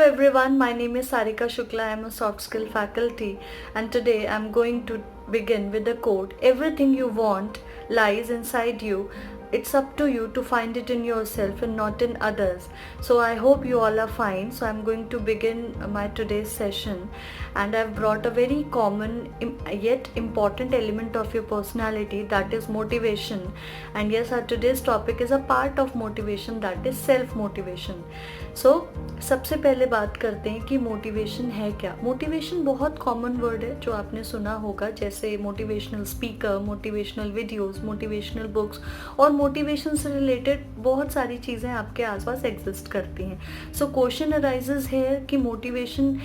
everyone, my name is Sarika Shukla. I am a soft skill faculty, and today I am going to begin with the quote: Everything you want lies inside you. It's up to you to find it in yourself and not in others. So I hope you all are fine. So I'm going to begin my today's session, and I've brought a very common yet important element of your personality, that is motivation. And yes, our today's topic is a part of motivation, that is self motivation. So सबसे पहले बात करते हैं कि motivation है क्या। Motivation बहुत common word है जो आपने सुना होगा, जैसे motivational speaker, motivational videos, motivational books और मोटिवेशन से रिलेटेड बहुत सारी चीज़ें आपके आसपास एग्जिस्ट करती हैं। सो क्वेश्चन अराइजेज है कि मोटिवेशन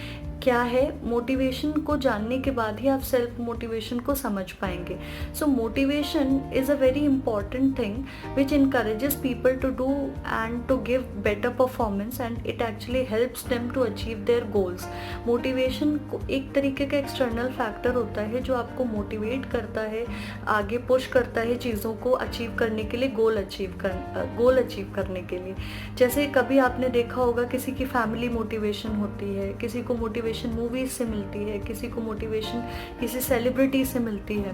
क्या है। मोटिवेशन को जानने के बाद ही आप सेल्फ मोटिवेशन को समझ पाएंगे। So motivation is a very important thing which encourages people to do and to give better performance, and it actually helps them to achieve their goals. Motivation को एक तरीके का एक्सटर्नल फैक्टर होता है जो आपको मोटिवेट करता है, आगे पुश करता है चीज़ों को अचीव करने के लिए, गोल अचीव करने के लिए। जैसे कभी आपने देखा होगा किसी की फैमिली मोटिवेशन होती है, किसी को मोटिवेशन मूवीज से मिलती है, किसी को मोटिवेशन किसी सेलिब्रिटी से मिलती है।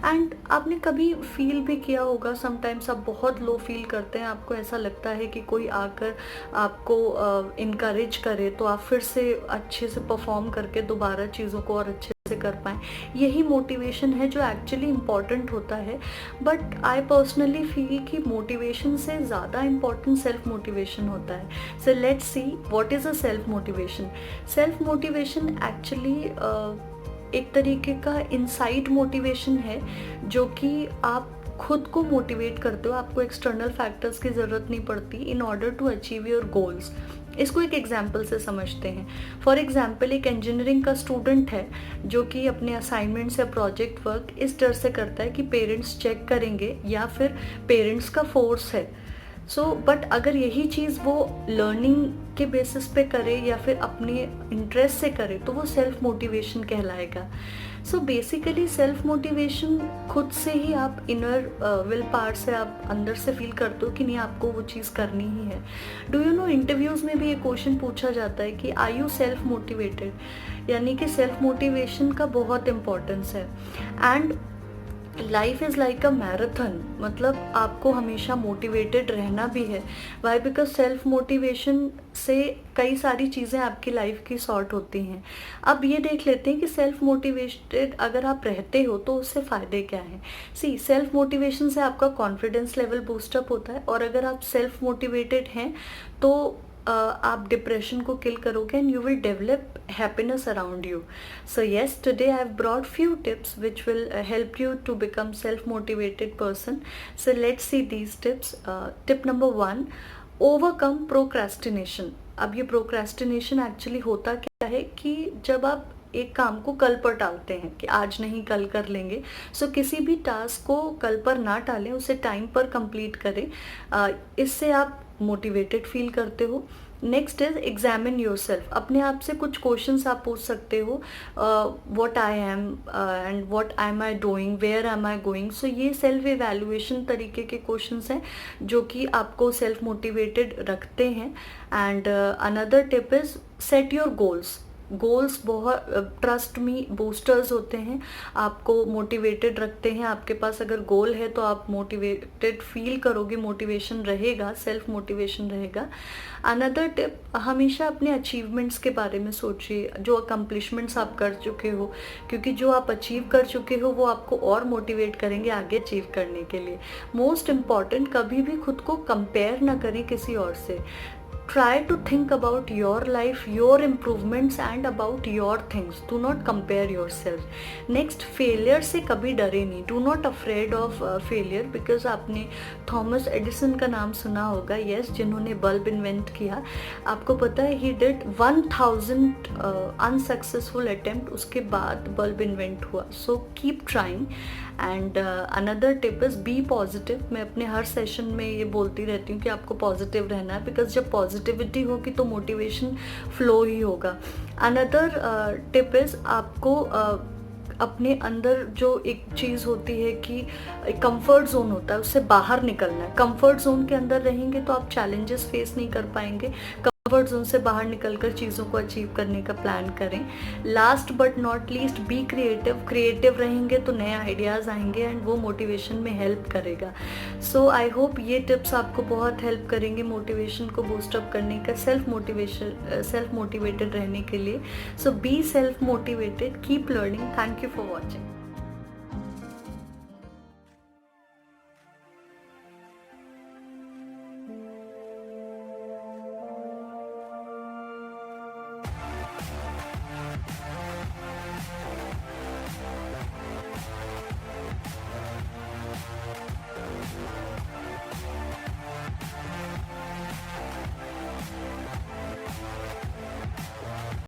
एंड आपने कभी फील भी किया होगा, समटाइम्स आप बहुत लो फील करते हैं, आपको ऐसा लगता है कि कोई आकर आपको इनकरेज करे तो आप फिर से अच्छे से परफॉर्म करके दोबारा चीज़ों को और अच्छे से कर पाएँ। यही मोटिवेशन है जो एक्चुअली इम्पॉर्टेंट होता है। बट आई पर्सनली फील कि मोटिवेशन से ज़्यादा इम्पॉर्टेंट सेल्फ मोटिवेशन होता है। So let's see what is a self motivation. Self motivation actually एक तरीके का इनसाइड मोटिवेशन है जो कि आप खुद को मोटिवेट करते हो, आपको एक्सटर्नल फैक्टर्स की ज़रूरत नहीं पड़ती in order to achieve your goals. इसको एक एग्जाम्पल से समझते हैं। फॉर एग्जाम्पल, एक इंजीनियरिंग का स्टूडेंट है जो कि अपने असाइनमेंट्स या प्रोजेक्ट वर्क इस डर से करता है कि पेरेंट्स चेक करेंगे या फिर पेरेंट्स का फोर्स है। बट अगर यही चीज़ वो लर्निंग के बेसिस पे करे या फिर अपने इंटरेस्ट से करे तो वो सेल्फ मोटिवेशन कहलाएगा। बेसिकली सेल्फ मोटिवेशन खुद से ही आप इनर विल पावर से आप अंदर से फील करते हो कि नहीं, आपको वो चीज़ करनी ही है। डू यू नो, इंटरव्यूज़ में भी ये क्वेश्चन पूछा जाता है कि आर यू सेल्फ मोटिवेटेड, यानी कि सेल्फ मोटिवेशन का बहुत इम्पोर्टेंस है। And life is like a marathon, मतलब आपको हमेशा मोटिवेटेड रहना भी है। वाई? बिकॉज सेल्फ मोटिवेशन से कई सारी चीज़ें आपकी लाइफ की सॉर्ट होती हैं। अब ये देख लेते हैं कि सेल्फ मोटिवेटेड अगर आप रहते हो तो उससे फ़ायदे क्या हैं। सेल्फ मोटिवेशन से आपका कॉन्फिडेंस लेवल बूस्टअप होता है, और अगर आप सेल्फ मोटिवेटेड हैं तो आप डिप्रेशन को किल करोगे and you will develop happiness around you. So yes, today I have brought few tips which will help you to become self-motivated person. So let's see these tips. Tip number 1, overcome procrastination. अब ये procrastination actually होता क्या है कि जब आप एक काम को कल पर टालते हैं कि आज नहीं कल कर लेंगे। किसी भी टास्क को कल पर ना टालें, उसे टाइम पर कंप्लीट करें। इससे आप मोटिवेटेड फील करते हो। Next is examine yourself. अपने आप से कुछ क्वेश्चंस आप पूछ सकते हो, what I am and what am I doing, where am I going. ये सेल्फ इवैल्यूएशन तरीके के क्वेश्चंस हैं जो कि आपको सेल्फ मोटिवेटेड रखते हैं। And another tip is set your goals. Goals बहुत ट्रस्ट मी बूस्टर्स होते हैं, आपको मोटिवेटेड रखते हैं। आपके पास अगर गोल है तो आप मोटिवेटेड फील करोगे, मोटिवेशन रहेगा, सेल्फ मोटिवेशन रहेगा। अनदर टिप, हमेशा अपने अचीवमेंट्स के बारे में सोचिए, जो अकम्पलिशमेंट्स आप कर चुके हो, क्योंकि जो आप अचीव कर चुके हो वो आपको और मोटिवेट करेंगे आगे अचीव करने के लिए। मोस्ट इम्पॉर्टेंट, कभी भी खुद को कंपेयर ना करें किसी और से। Try to think about your life, your improvements and about your things. Do not compare yourself. Next, failure से कभी डरे नहीं. Do not afraid of failure, because आपने थॉमस एडिसन का नाम सुना होगा, yes, जिन्होंने बल्ब इन्वेंट किया। आपको पता है he did 1000 unsuccessful attempt, उसके बाद बल्ब इन्वेंट हुआ। So keep trying. And another tip is be positive. मैं अपने हर सेशन में ये बोलती रहती हूँ कि आपको पॉजिटिव रहना है, बिकॉज जब पॉजिटिविटी होगी तो मोटिवेशन फ्लो ही होगा। अनदर टिप इज़ आपको अपने अंदर जो एक चीज़ होती है कि कंफर्ट जोन होता है, उससे बाहर निकलना है। कंफर्ट जोन के अंदर रहेंगे तो आप चैलेंजेस फेस नहीं कर पाएंगे। कंफर्ट जोन से बाहर निकलकर चीज़ों को अचीव करने का प्लान करें। Last but not least, be creative. Creative रहेंगे तो नए आइडियाज़ आएंगे एंड वो मोटिवेशन में हेल्प करेगा। सो आई होप ये टिप्स आपको बहुत हेल्प करेंगे मोटिवेशन को बूस्टअप करने का, सेल्फ मोटिवेटेड रहने के लिए। So be self motivated, keep learning. Thank you for watching.